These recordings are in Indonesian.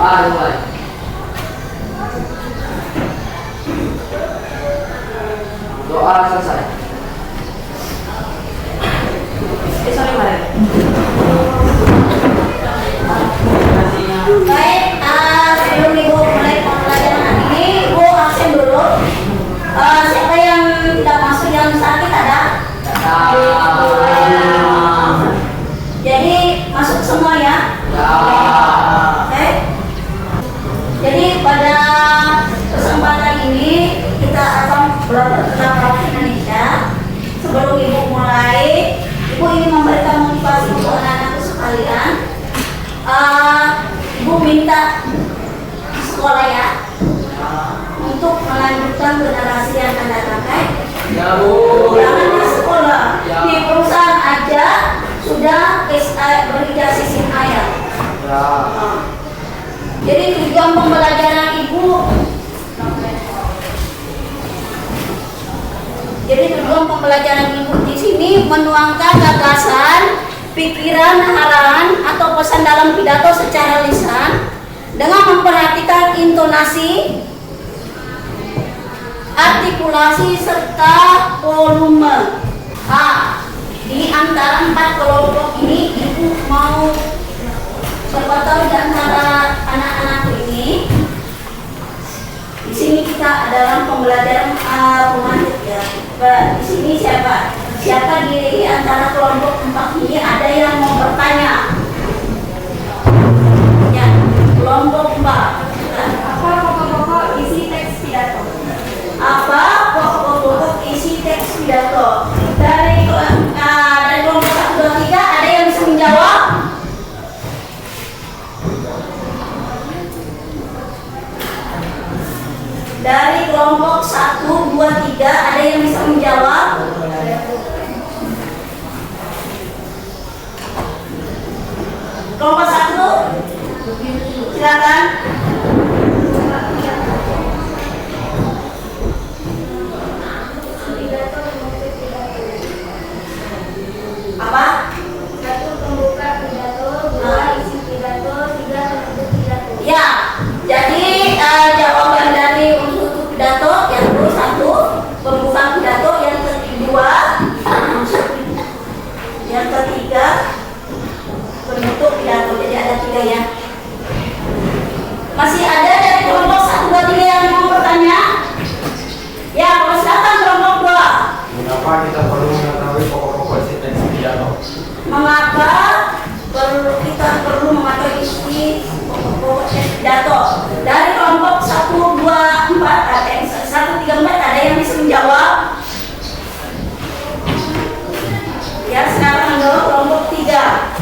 Doa dimulai. Doa selesai. Sorry, Mare. Baik, sebelum Ibu mulai pembelajaran hari ini, Ibu absen dulu. Siapa yang tidak masuk, yang sakit ada? Jadi masuk semua ya? Oke. Jadi pada kesempatan ini kita akan belajar tentang bahasa Indonesia. Sebelum Ibu mulai, Ibu ingin memberikan motivasi untuk anak-anakku sekalian. Ibu minta sekolah ya untuk melanjutkan generasi yang akan datang. Ya, Bu. Jangan di sekolah, Ya. di perusahaan aja sudah berijazah SIM ayat. Ya. Jadi tujuan pembelajaran Ibu di sini menuangkan gagasan, pikiran, arahan atau pesan dalam pidato secara lisan dengan memperhatikan intonasi, artikulasi serta volume. Di antara 4 kelompok ini Ibu mau siapa tahu di antara anak-anak ini. Di sini kita adalah pembelajaran pemantik ya. Di sini siapa di antara kelompok 4 ini ada yang mau bertanya? Ya, kelompok 4. Apa pokok-pokok isi teks pidato? Apa pokok-pokok isi teks pidato? Dari kelompok 1, 2, 3 ada yang bisa menjawab? Dari kelompok 1, 2, 3 ada yang bisa menjawab? Kelompok 1 silakan. Apa? 1 pembuka pidato, 2 isi pidato, 3 penutup pidato. Ya, jadi jawaban dari untuk pidato yang ke-1 pembuka pidato, yang kedua yang ketiga penutup pidato. Jadi ada 3 ya. Masih ada dari kelompok 1, 2, 3 yang mau bertanya? Ya, silakan kelompok 2. Mengapa kita perlu mengetahui pokok-pokok isi teks pidato? Mengapa kita perlu mengetahui isi pokok teks pidato? Dari kelompok 1, 2, 4 1, 3, 4 ada yang bisa menjawab? Ya, sekarang dulu kelompok 3.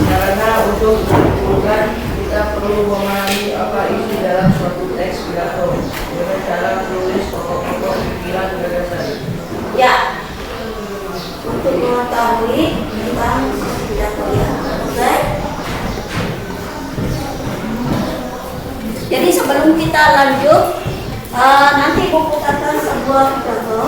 Karena untuk menyimpulkan kita perlu memahami apa isi dalam suatu teks pidato dengan cara menulis pokok-pokok pikiran gagasan. Ya, untuk mengetahui tentang pidato ya. Oke. Jadi sebelum kita lanjut, nanti Ibu putarkan sebuah pidato.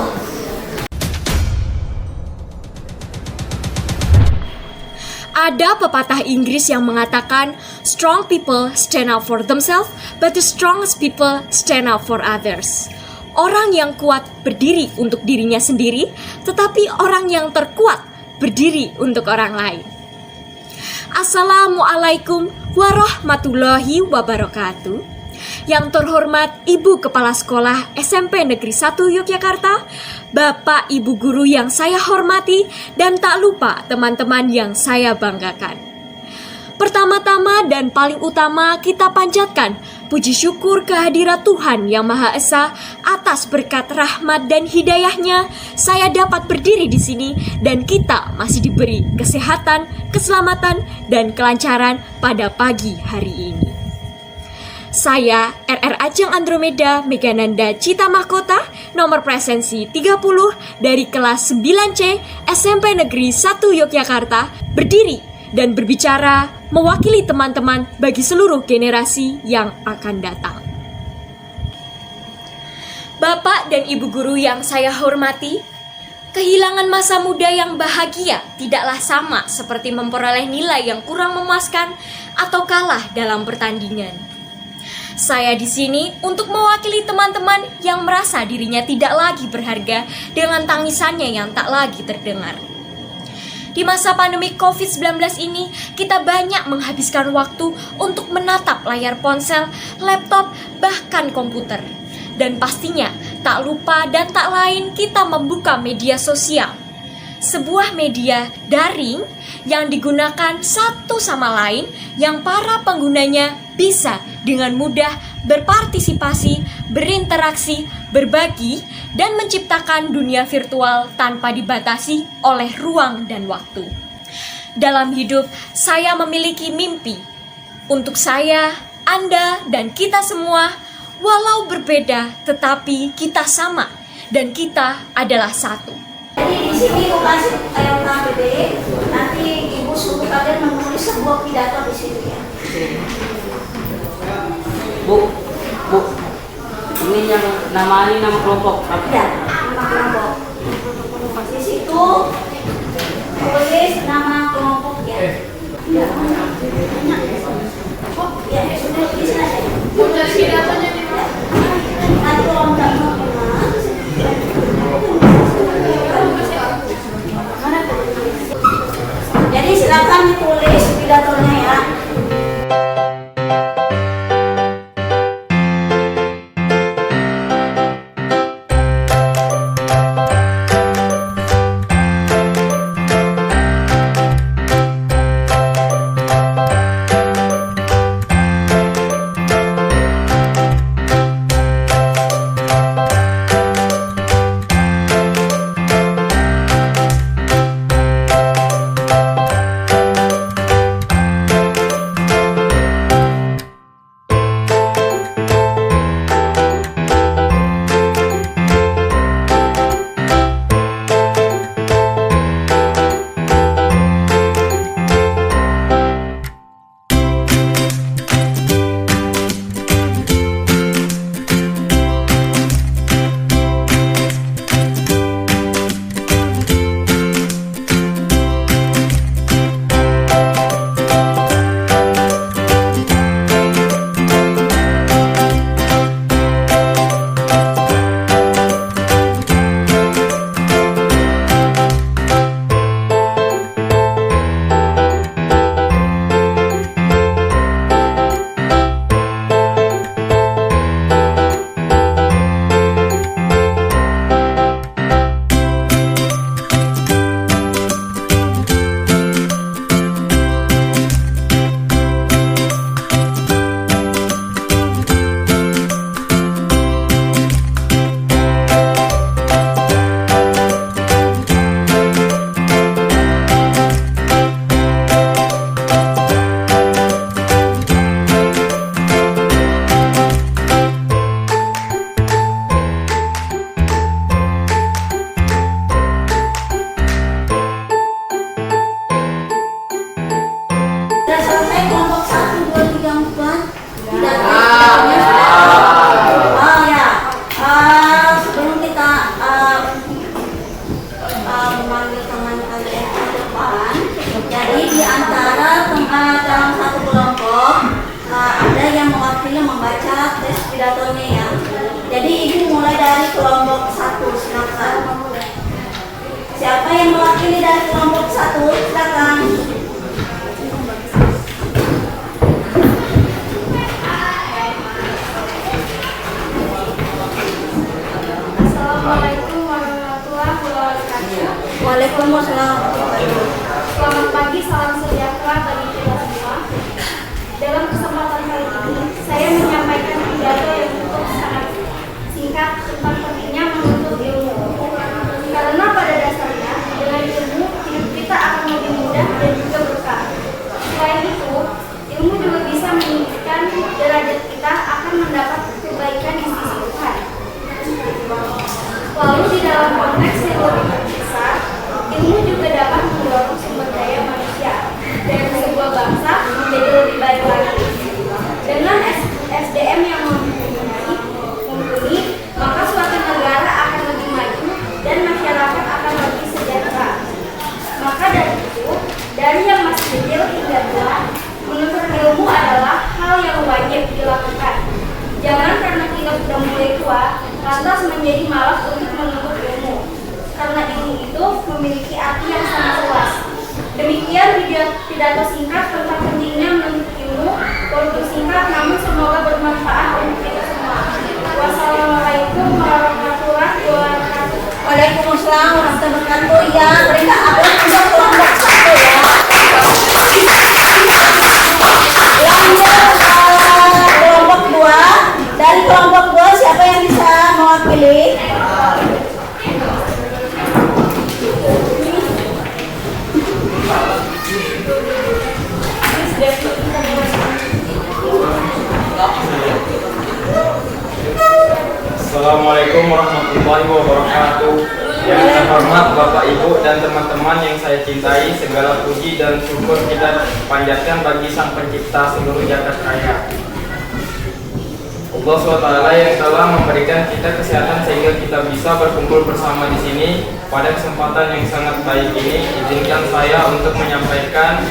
Ada pepatah Inggris yang mengatakan, strong people stand up for themselves, but the strongest people stand up for others. Orang yang kuat berdiri untuk dirinya sendiri, tetapi orang yang terkuat berdiri untuk orang lain. Assalamualaikum warahmatullahi wabarakatuh. Yang terhormat Ibu Kepala Sekolah SMP Negeri 1 Yogyakarta, Bapak Ibu Guru yang saya hormati, dan tak lupa teman-teman yang saya banggakan. Pertama-tama dan paling utama kita panjatkan puji syukur kehadirat Tuhan Yang Maha Esa atas berkat rahmat dan hidayahnya saya dapat berdiri di sini dan kita masih diberi kesehatan, keselamatan, dan kelancaran pada pagi hari ini. Saya RR Ajeng Andromeda Megananda Cita Mahkota, nomor presensi 30 dari kelas 9C SMP Negeri 1 Yogyakarta, berdiri dan berbicara mewakili teman-teman bagi seluruh generasi yang akan datang. Bapak dan Ibu Guru yang saya hormati, kehilangan masa muda yang bahagia tidaklah sama seperti memperoleh nilai yang kurang memuaskan atau kalah dalam pertandingan. Saya di sini untuk mewakili teman-teman yang merasa dirinya tidak lagi berharga dengan tangisannya yang tak lagi terdengar. Di masa pandemi COVID-19 ini, kita banyak menghabiskan waktu untuk menatap layar ponsel, laptop, bahkan komputer. Dan pastinya, tak lupa dan tak lain kita membuka media sosial. Sebuah media daring yang digunakan satu sama lain yang para penggunanya bisa dengan mudah berpartisipasi, berinteraksi, berbagi, dan menciptakan dunia virtual tanpa dibatasi oleh ruang dan waktu. Dalam hidup, saya memiliki mimpi. Untuk saya, Anda, dan kita semua, walau berbeda, tetapi kita sama, dan kita adalah satu. Jadi di sini Ibu kasih KPD, nanti Ibu suruh kalian menulis sebuah pidato di situ ya. Bu, ini yang nama kelompok. Ya, nama kelompok. Di situ tulis nama kelompok ya. Ya, oh, ya sudah tulis aja. Udah pidatonya nih, Mas. Nanti kalau nggak mau jadi silakan ditulis pidatonya ya. pidatonya ya. Jadi ibu mulai dari kelompok 1, silakan. Siapa yang mewakili dari kelompok 1, silakan. Assalamualaikum warahmatullahi wabarakatuh. Waalaikumsalam. Selamat pagi, salam sejahtera bagi kita semua. Dalam kesempatan kali ini, saya menyampaikan pidato yang cukup sangat singkat tentang pentingnya menuntut ilmu. Karena pada dasarnya, dengan ilmu, hidup kita akan lebih mudah dan juga berkah. Selain itu, ilmu juga bisa meninggikan derajat kita akan mendapat kebaikan di sisi Tuhan. Lalu di dalam konteks yang lebih besar, ilmu juga dapat mendorong sumber daya manusia. Dan sebuah itu memiliki arti yang sangat luas. Demikian pidato singkat tentang pentingnya menuntut ilmu, walaupun singkat namun semoga bermanfaat untuk kita semua. Wassalamualaikum warahmatullahi wabarakatuh. Waalaikumsalam warahmatullahi wabarakatuh. Ya, mereka ada juga kelompok satu ya. Lanjut kelompok dua. Dari kelompok dua siapa yang bisa mewakili? Assalamualaikum warahmatullahi wabarakatuh. Yang terhormat Bapak Ibu dan teman-teman yang saya cintai, segala puji dan syukur kita panjatkan bagi Sang Pencipta seluruh jagat raya. Allah SWT yang telah memberikan kita kesehatan sehingga kita bisa berkumpul bersama di sini. Pada kesempatan yang sangat baik ini, izinkan saya untuk menyampaikan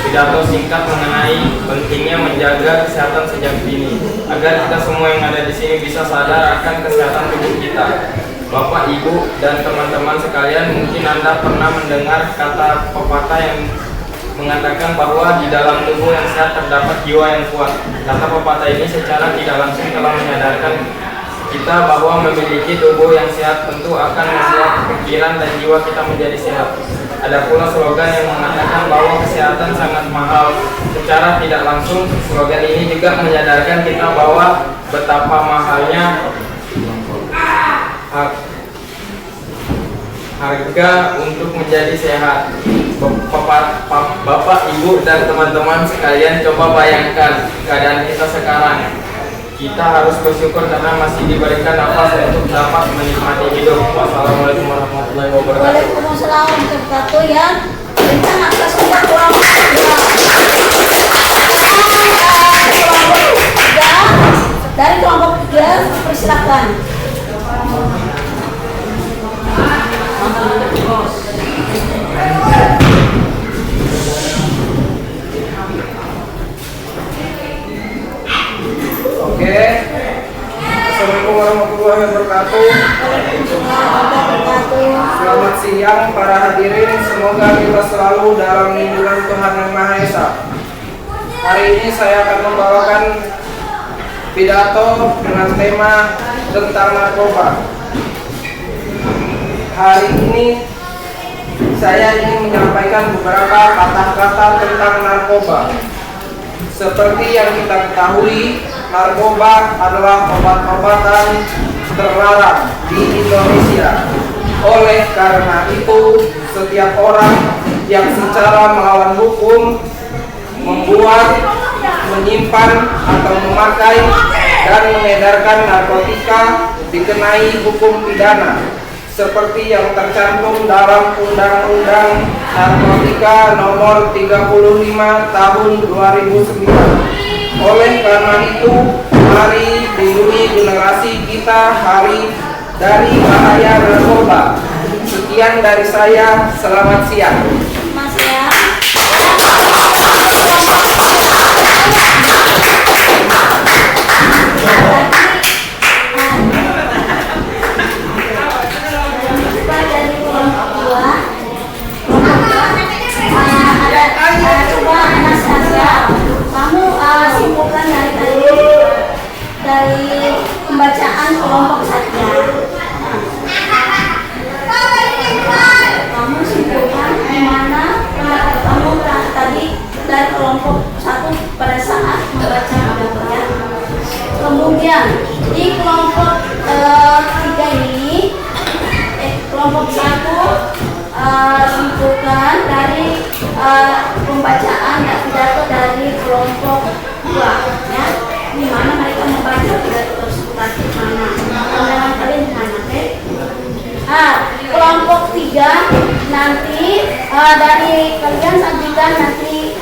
pidato singkat mengenai pentingnya menjaga kesehatan sejak dini, agar kita semua yang ada di sini bisa sadar akan kesehatan tubuh kita. Bapak, Ibu, dan teman-teman sekalian, mungkin Anda pernah mendengar kata pepatah yang mengatakan bahwa di dalam tubuh yang sehat terdapat jiwa yang kuat. Kata pepatah ini secara tidak langsung telah menyadarkan kita bahwa memiliki tubuh yang sehat tentu akan membuat pikiran dan jiwa kita menjadi sehat. Ada pula slogan yang mengatakan bahwa kesehatan sangat mahal. Secara tidak langsung, slogan ini juga menyadarkan kita bahwa betapa mahalnya harga untuk menjadi sehat. Bapak, Ibu, dan teman-teman sekalian, coba bayangkan keadaan kita sekarang. Kita harus bersyukur karena masih diberikan nafas untuk dapat menikmati hidup. Wassalamualaikum warahmatullahi wabarakatuh. Waalaikumsalam warahmatullahi wabarakatuh. Ya, berikan atas semua kelompok dua. Dari kelompok tiga, persilakan. Oke. Assalamualaikum warahmatullahi wabarakatuh. Selamat siang para hadirin. Semoga kita selalu dalam lindungan Tuhan Yang Maha Esa. Hari ini saya akan membawakan pidato dengan tema tentang narkoba. Hari ini saya ingin menyampaikan beberapa kata-kata tentang narkoba. Seperti yang kita ketahui, narkoba adalah obat-obatan terlarang di Indonesia. Oleh karena itu, setiap orang yang secara melawan hukum membuat, menyimpan atau memakai dan mengedarkan narkotika dikenai hukum pidana seperti yang tercantum dalam Undang-Undang Narkotika Nomor 35 Tahun 2009. Oleh karena itu, mari lindungi generasi kita dari bahaya narkoba. Sekian dari saya, selamat siang. Mas ya. Dari pembacaan kelompok saja. Kamu simpulkan di mana pendapat kamu tadi dari kelompok satu pada saat membaca pidatonya. Kemudian di kelompok tiga ini, kelompok satu simpulkan dari pembacaan dan pidato dari kelompok dua, ya. Di mana mereka membaca pidato tersebut di mana? Pandangan kalian di mana, oke? Kelompok tiga nanti dari kalian sajikan nanti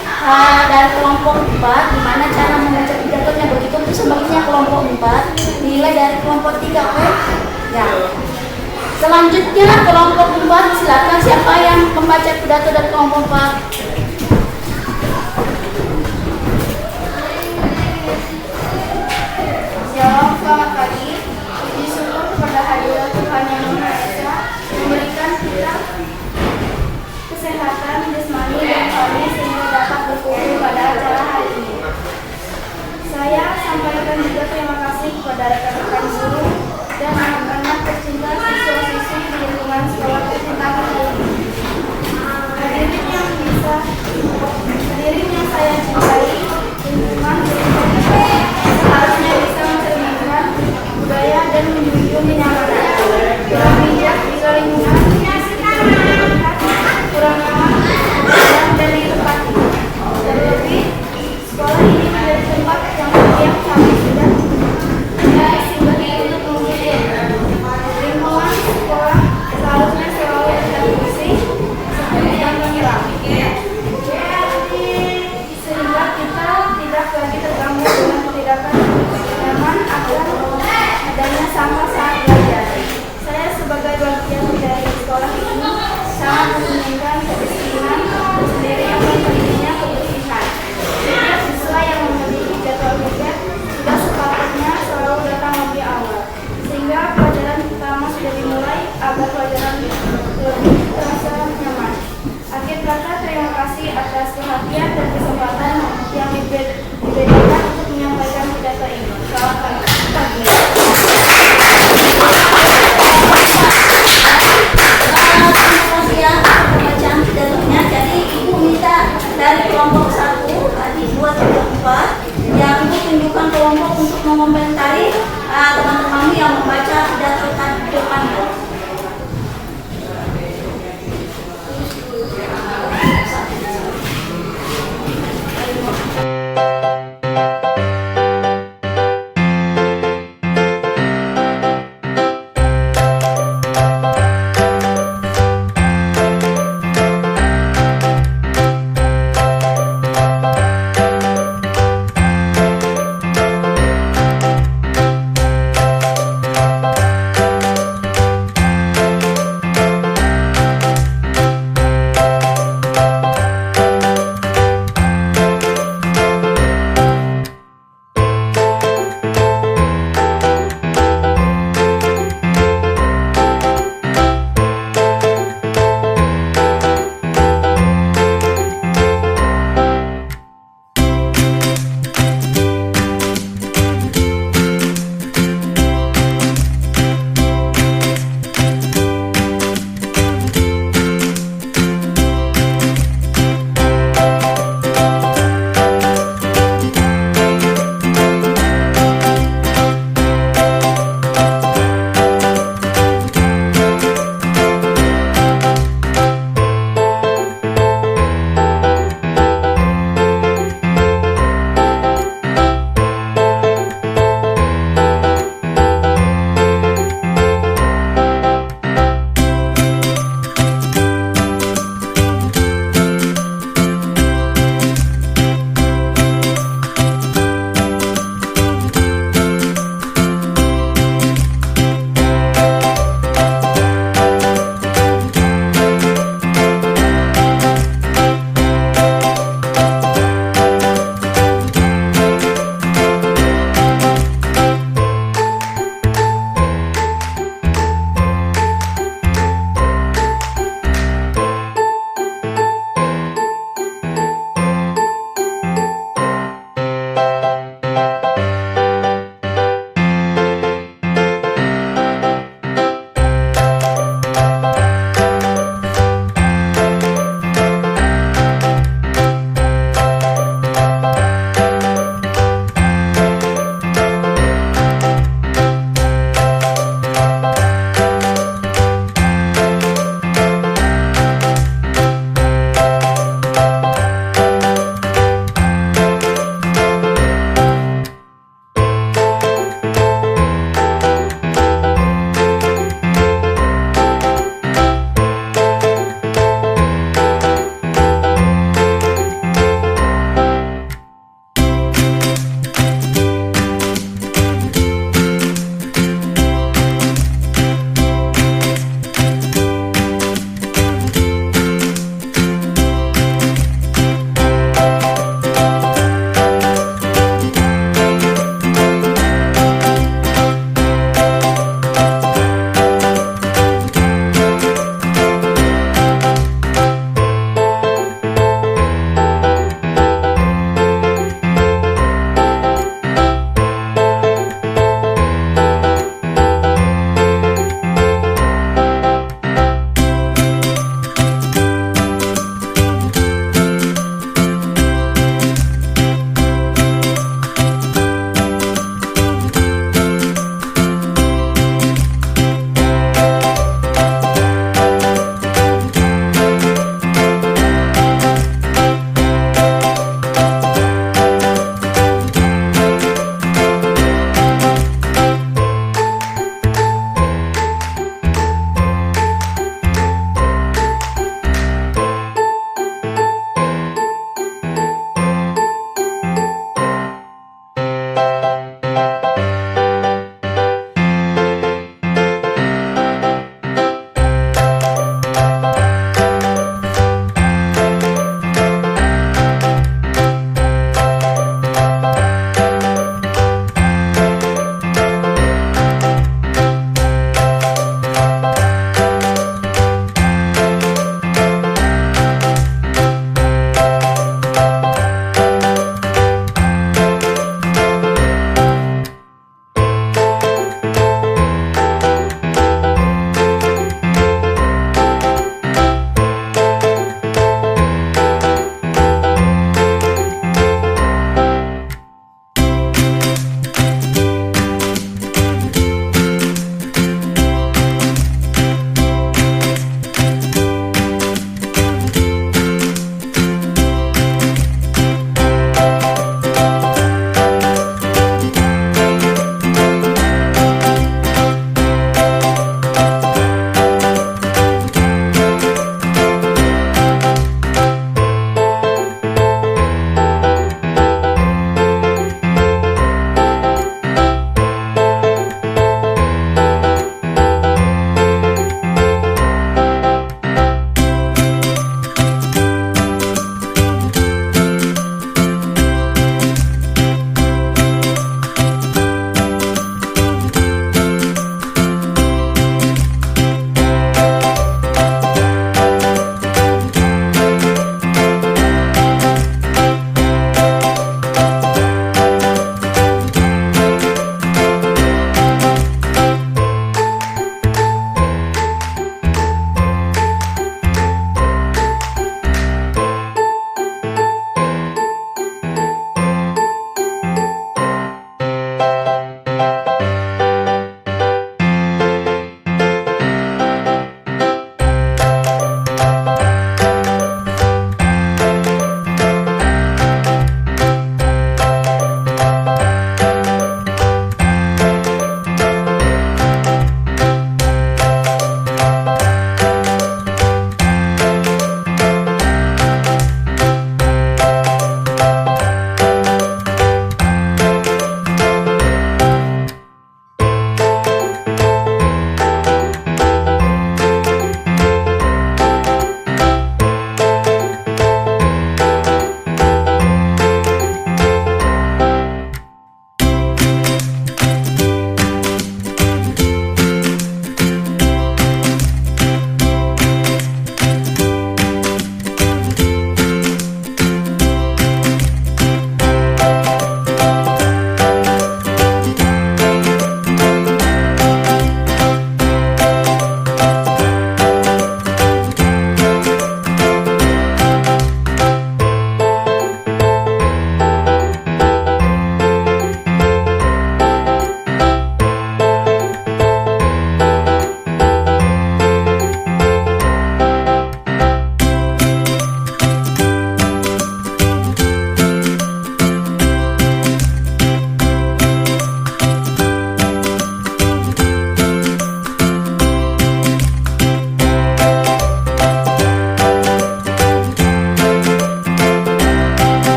dari kelompok 4 gimana cara membaca pidatonya, begitu sebaliknya kelompok 4 nilai dari kelompok 3, oke? Ya. Selanjutnya kelompok 4, silakan siapa yang membaca pidato dari kelompok 4? Selamat pagi. Puji syukur kepada hadirat Tuhan Yang Maha Esa memberikan kita kesehatan jasmani dan rohani sehingga dapat berkumpul pada acara hari ini. Saya sampaikan juga terima kasih kepada rekan-rekan guru dan anak-anak tercinta siswa-siswi di lingkungan sekolah tercinta ini. Hadirin yang saya cintai, lingkungan seharusnya bisa mencerminkan budaya dan menjunjung kenyamanan. Kurang bijak jika lingkungan kurang aman dan ditempati. Terlebih, sekolah ini menjadi tempat yang setiap kami sudah singgah untuk menguji. Lingkungan sekolah seharusnya selalu terlihat bersih dan menyiram, sehingga kita tidak lagi terganggu dengan tindakan nyaman akan adanya sampah saat belajar. Saya sebagai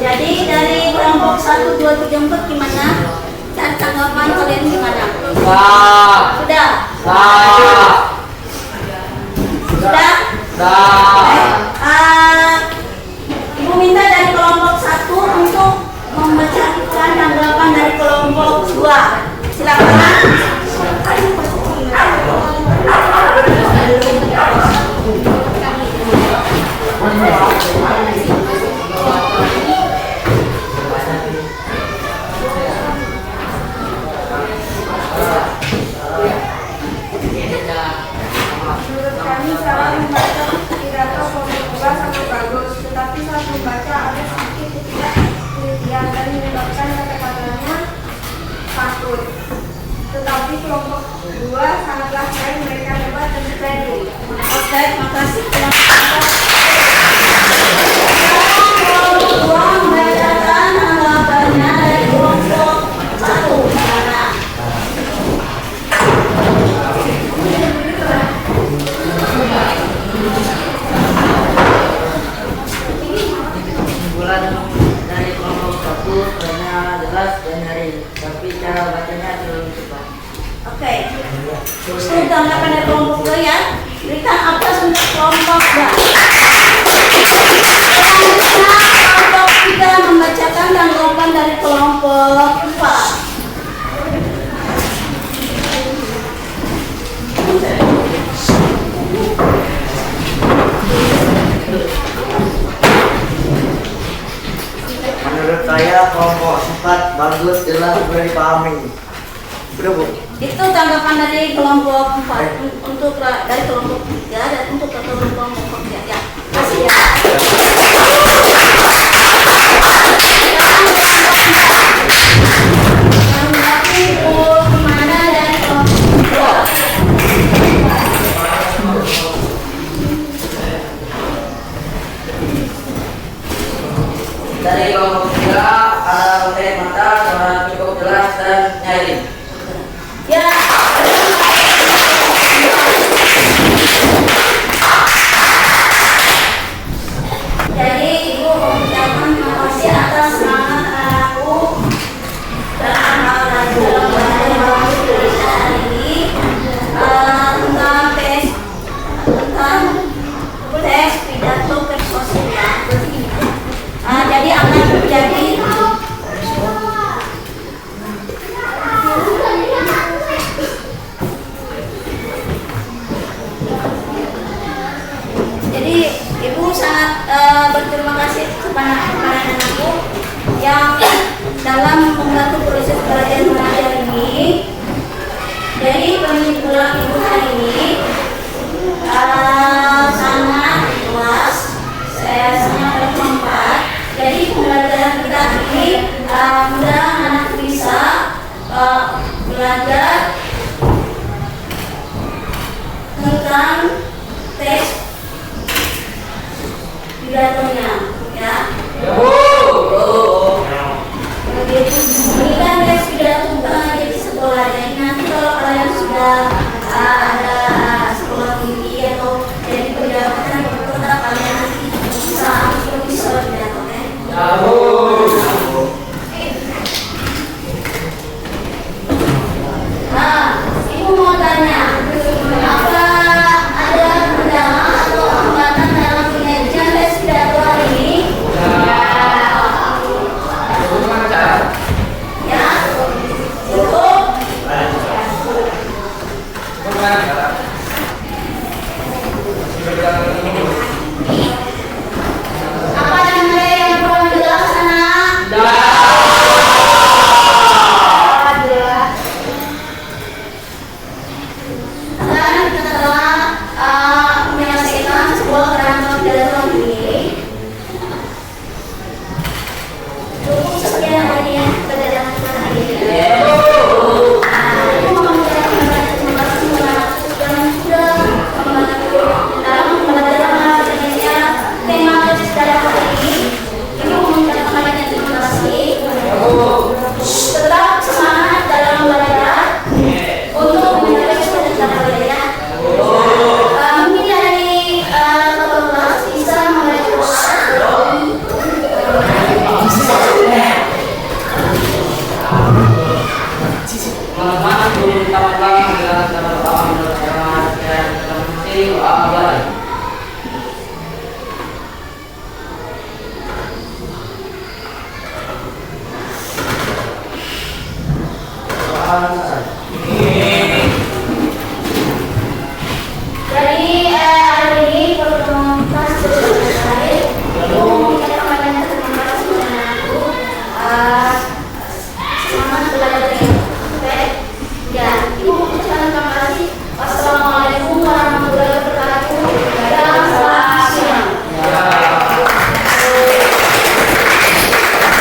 Jadi dari kelompok 1, 2, 3, 4 gimana? Dan tanggapan kalian gimana? Sah. Sudah? Sah. Sudah? Sah. Ibu minta dari kelompok 1 untuk membacakan tanggapan dari kelompok 2. Silakan. Menurut kami cara membaca pidato kelompok 2 sangat bagus, tetapi saat membaca ada sedikit ketidaktelitian dan menyebabkan kata-katanya patut. Tetapi kelompok 2 sangatlah keren, mereka hebat dan percaya diri. Oke, makasih. Kelompok 2 membacakan tanggapannya dari kelompok 1. Gimana? Kesimpulan dari kelompok 1 sebenarnya jelas dan nyaring, tapi cara bacanya terlalu cepat. Oke. Itu tanggapan dari kelompok 2 ya. Berikan aplaus untuk kelompok 2. Selanjutnya kelompok 3 membacakan tanggapan dari kelompok 4. Menurut saya kelompok 4 bagus, jelas, boleh dipahami. Udah Bu? Itu tanggapan dari kelompok 4 untuk dari kelompok 3 dan untuk kelompok 4 ya. Kasih ya. Tanggapi kemana dari kelompok 2? Dari kelompok 3 ada materi mata suara cukup jelas dan nyaring. Ya. Jadi Ibu mengucapkan terima kasih atas semangat anakku dalam hal dalam tulisan hari ini tentang tes pidato keprosesian. Jadi akan terjadi Jadi Ibu sangat berterima kasih kepada anakku yang dalam membantu proses belajar mengajar ini. Jadi kesimpulan Ibu hari ini sangat luas. Saya sangat bermanfaat. Jadi pembelajaran kita ini mudah anak bisa belajar tentang tes pidatonya, ya. Ini kan tes pidato bukan hanya di sekolah. Jadi nanti kalau kalian sudah ada sekolah tinggi atau jadi pejabat kota, kalian nanti bisa pidato, ya. Ibu mau tanya, apa ada kendala atau hambatan dalam penyajian tes pidato hari ini? Ya, cukup. Apa yang kurang jelas? anak-anak